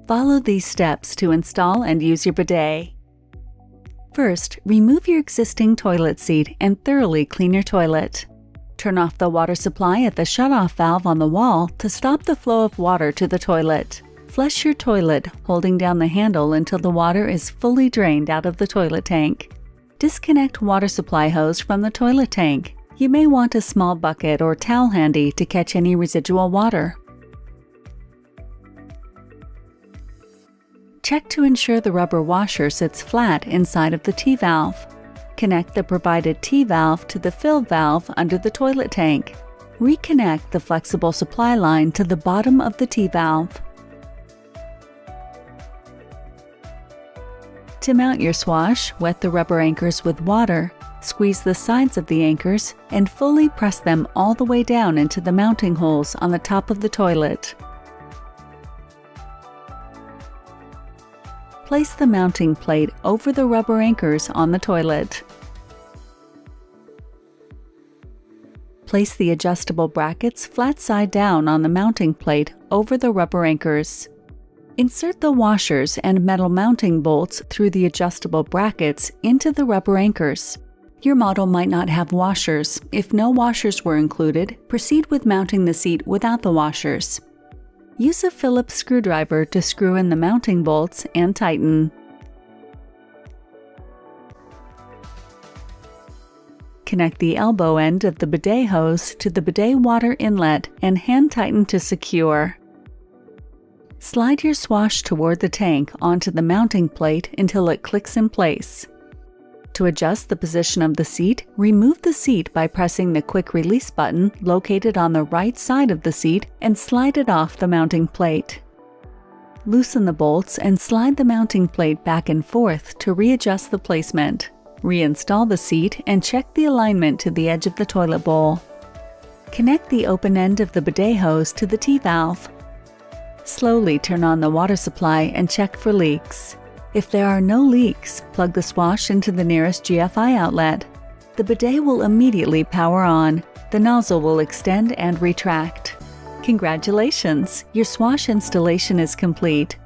Follow these steps to install and use your bidet. First, remove your existing toilet seat and thoroughly clean your toilet. Turn off the water supply at the shutoff valve on the wall to stop the flow of water to the toilet. Flush your toilet, holding down the handle until the water is fully drained out of the toilet tank. Disconnect water supply hose from the toilet tank. You may want a small bucket or towel handy to catch any residual water. Check to ensure the rubber washer sits flat inside of the T-valve. Connect the provided T-valve to the fill valve under the toilet tank. Reconnect the flexible supply line to the bottom of the T-valve. To mount your swash, wet the rubber anchors with water, squeeze the sides of the anchors, and fully press them all the way down into the mounting holes on the top of the toilet. Place the mounting plate over the rubber anchors on the toilet. Place the adjustable brackets flat side down on the mounting plate over the rubber anchors. Insert the washers and metal mounting bolts through the adjustable brackets into the rubber anchors. Your model might not have washers. If no washers were included, proceed with mounting the seat without the washers. Use a Phillips screwdriver to screw in the mounting bolts and tighten. Connect the elbow end of the bidet hose to the bidet water inlet and hand tighten to secure. Slide your swash toward the tank onto the mounting plate until it clicks in place. To adjust the position of the seat, remove the seat by pressing the quick release button located on the right side of the seat and slide it off the mounting plate. Loosen the bolts and slide the mounting plate back and forth to readjust the placement. Reinstall the seat and check the alignment to the edge of the toilet bowl. Connect the open end of the bidet hose to the T-valve. Slowly turn on the water supply and check for leaks. If there are no leaks, plug the swash into the nearest GFI outlet. The bidet will immediately power on. The nozzle will extend and retract. Congratulations! Your swash installation is complete.